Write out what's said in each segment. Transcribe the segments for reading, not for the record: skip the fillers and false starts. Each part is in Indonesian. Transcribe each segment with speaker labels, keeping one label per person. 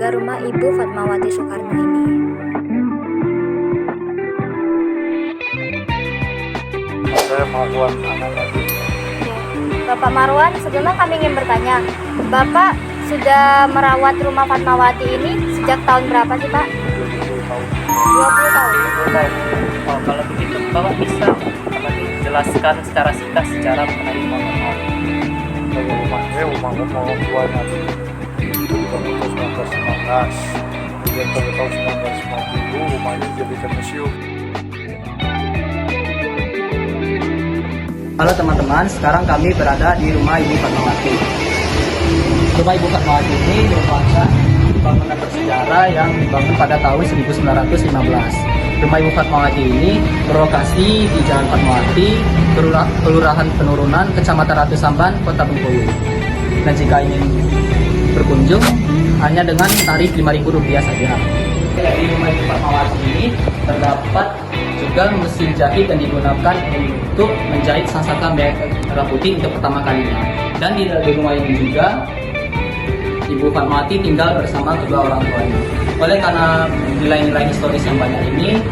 Speaker 1: Rumah Ibu Fatmawati Soekarno ini.
Speaker 2: Saya Marwan Ananadi.
Speaker 1: Bapak Marwan, sebelumnya kami ingin bertanya, Bapak sudah merawat rumah Fatmawati ini sejak tahun berapa sih Pak? 20 tahun.
Speaker 3: Oh, kalau begitu Bapak bisa menjelaskan secara singkat secara mengenai rumah Fatmawati.
Speaker 2: Kalau rumahnya rumah orang tuanya tahun 1919, kemudian pada tahun 1990 rumahnya dijadikan museum.
Speaker 4: Halo teman-teman, sekarang kami berada di rumah Ibu Fatmawati. Rumah Ibu Fatmawati ini merupakan bangunan bersejarah yang dibangun pada tahun 1915. Rumah Ibu Fatmawati ini berlokasi di Jalan Fatmawati, Kelurahan Penurunan, Kecamatan Ratu Samban, Kota Bengkulu. Dan jika ingin berkunjung, hanya dengan tarif Rp5.000 saja. Di rumah Ibu Fatmawati ini terdapat juga mesin jahit yang digunakan untuk menjahit sangsaka merah putih untuk pertama kalinya. Dan di rumah ini juga Ibu Fatmawati tinggal bersama kedua orang tuanya. Oleh karena nilai-nilai historis yang banyak ini,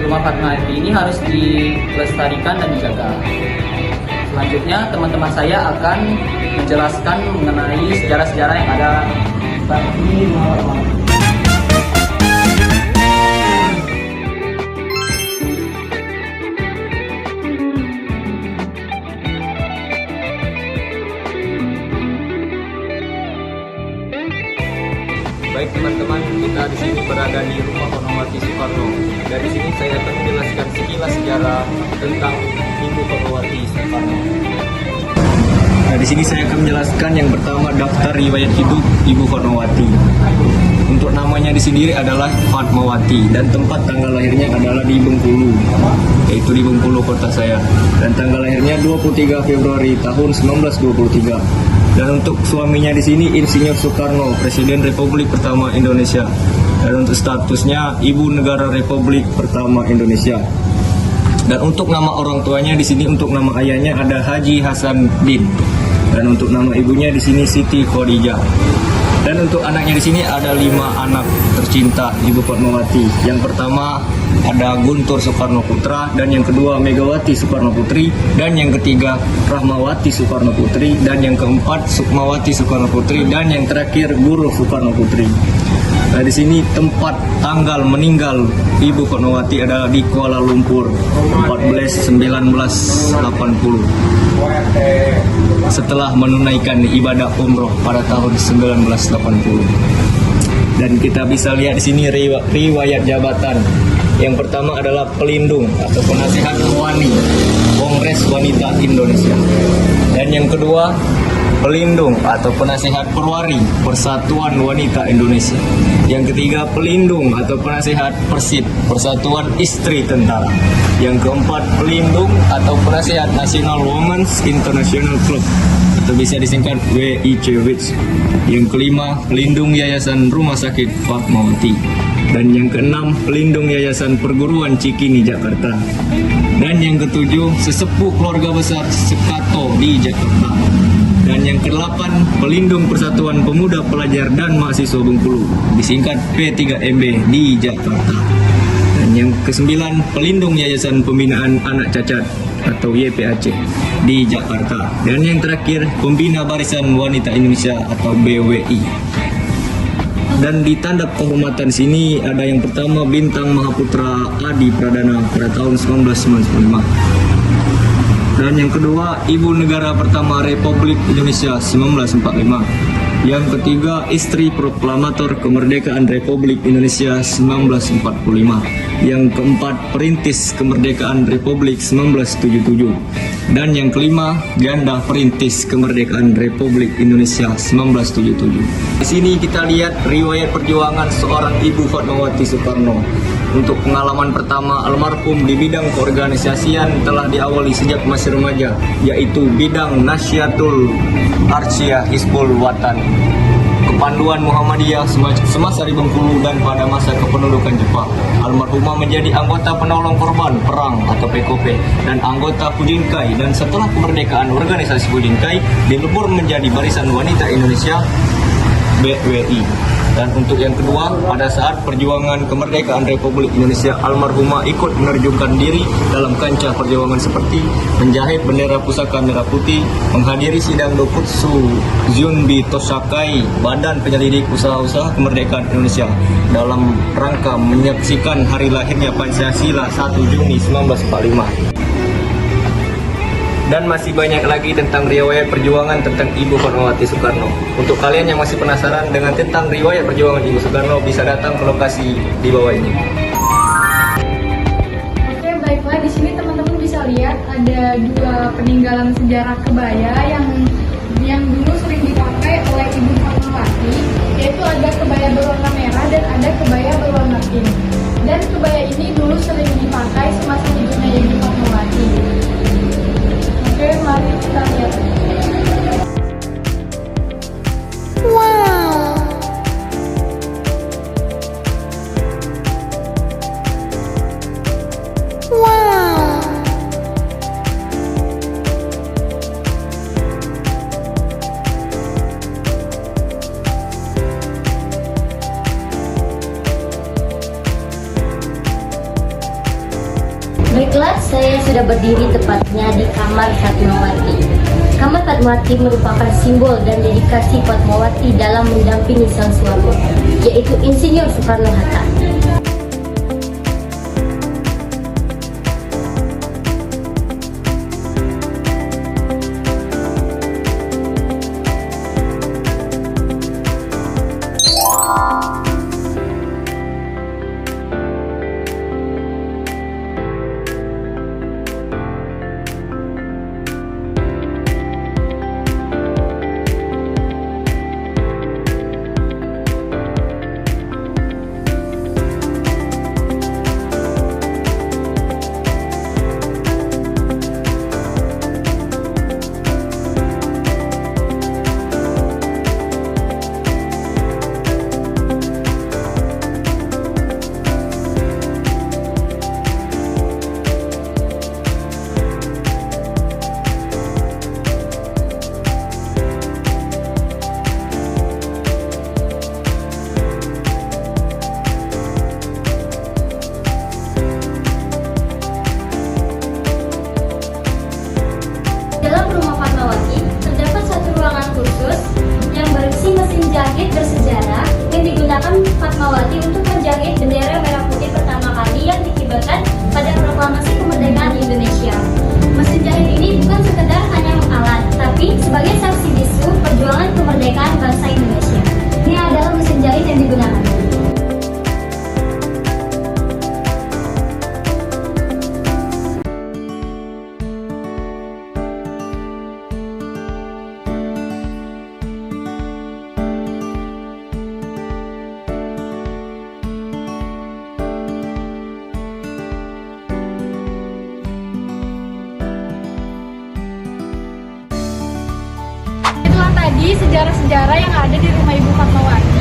Speaker 4: rumah Fatmawati ini harus dilestarikan dan dijaga. Selanjutnya teman-teman saya akan menjelaskan mengenai sejarah-sejarah yang ada di rumah Fatmawati.
Speaker 5: Baik teman-teman, kita di sini berada di rumah Fatmawati Soekarno. Dari sini saya akan menjelaskan sekilas sejarah tentang Ibu Fatmawati Soekarno. Nah, di sini saya akan menjelaskan yang pertama daftar riwayat hidup Ibu Fatmawati. Untuk namanya di sendiri adalah Fatmawati dan tempat tanggal lahirnya adalah di Bengkulu, yaitu di Bengkulu kota saya. Dan tanggal lahirnya 23 Februari tahun 1923. Dan untuk suaminya di sini Insinyur Soekarno, Presiden Republik Pertama Indonesia. Dan untuk statusnya Ibu Negara Republik Pertama Indonesia. Dan untuk nama orang tuanya di sini, untuk nama ayahnya ada Haji Hasanuddin. Dan untuk nama ibunya di sini Siti Khadijah. Dan untuk anaknya di sini ada 5 anak tercinta Ibu Fatmawati. Yang pertama ada Guntur Soekarno Putra, dan yang kedua Megawati Soekarno Putri, dan yang ketiga Rahmawati Soekarno Putri, dan yang keempat Sukmawati Soekarno Putri, dan yang terakhir Guru Soekarno Putri. Nah, di sini tempat tanggal meninggal Ibu Fatmawati adalah di Kuala Lumpur 14/1980. Setelah menunaikan ibadah umroh pada tahun 1980. Dan kita bisa lihat di sini riwayat jabatan. Yang pertama adalah pelindung atau penasihat Wani Kongres Wanita Indonesia. Dan yang kedua pelindung atau penasihat Perwari Persatuan Wanita Indonesia. Yang ketiga pelindung atau penasihat Persib Persatuan Istri Tentara. Yang keempat pelindung atau penasihat National Women's International Club atau bisa disingkat WICW. Yang kelima pelindung Yayasan Rumah Sakit Fatmawati. Dan yang keenam pelindung Yayasan Perguruan Cikini Jakarta. Dan yang ketujuh sesepuh keluarga besar Sekato di Jakarta. Dan yang ke-8 pelindung Persatuan Pemuda Pelajar dan Mahasiswa Bengkulu, disingkat P3MB di Jakarta. Dan yang ke-9 pelindung Yayasan Pembinaan Anak Cacat atau YPAC di Jakarta. Dan yang terakhir pembina Barisan Wanita Indonesia atau BWI. Dan di tanda kehormatan sini ada yang pertama Bintang Mahaputra Adi Pradana pada tahun 1995. Dan yang kedua Ibu Negara Pertama Republik Indonesia 1945. Yang ketiga, istri proklamator kemerdekaan Republik Indonesia 1945. Yang keempat, perintis kemerdekaan Republik 1977. Dan yang kelima, ganda perintis kemerdekaan Republik Indonesia 1977. Di sini kita lihat riwayat perjuangan seorang Ibu Fatmawati Soekarno. Untuk pengalaman pertama almarhum di bidang keorganisasian telah diawali sejak masih remaja, yaitu bidang Nasyatul Arsyah Hizbul Watan, Kepanduan Muhammadiyah semasa di Bengkulu dan pada masa kependudukan Jepang. Almarhumah menjadi anggota penolong korban perang atau PKP dan anggota Pudinkai, dan setelah kemerdekaan organisasi Pudinkai dilebur menjadi Barisan Wanita Indonesia BWI. Dan untuk yang kedua, pada saat perjuangan kemerdekaan Republik Indonesia, almarhumah ikut menerjunkan diri dalam kancah perjuangan seperti menjahit bendera pusaka merah putih, menghadiri sidang Dokutsu Zunbi Tosakai, Badan Penyelidik Usaha-usaha Kemerdekaan Indonesia, dalam rangka menyaksikan hari lahirnya Pancasila 1 Juni 1945. Dan masih banyak lagi tentang riwayat perjuangan tentang Ibu Fatmawati Soekarno. Untuk kalian yang masih penasaran dengan tentang riwayat perjuangan Ibu Soekarno, bisa datang ke lokasi di bawah ini.
Speaker 6: Oke, baiklah, di sini teman-teman bisa lihat ada dua peninggalan sejarah kebaya yang dulu sering dipakai oleh Ibu Fatmawati, yaitu ada kebaya berwarna merah dan ada kebaya berwarna pink. Dan kebaya ini dulu sering dipakai semasa hidupnya Ibu Fatmawati. Oke, mari kita lihat.
Speaker 7: Baiklah, saya sudah berdiri tepatnya di kamar Fatmawati. Kamar Fatmawati merupakan simbol dan dedikasi Fatmawati dalam mendampingi sang suami, yaitu Insinyur Soekarno-Hatta. Bersejarah yang digunakan Fatmawati untuk menjahit bendera merah putih pertama kali yang dikibarkan pada proklamasi kemerdekaan Indonesia. Mesin jahit ini bukan sekedar hanya alat, tapi sebagai saksi bisu perjuangan kemerdekaan bangsa Indonesia. Ini adalah mesin jahit yang digunakan.
Speaker 6: Itulah tadi sejarah-sejarah yang ada di rumah Ibu Fatmawati.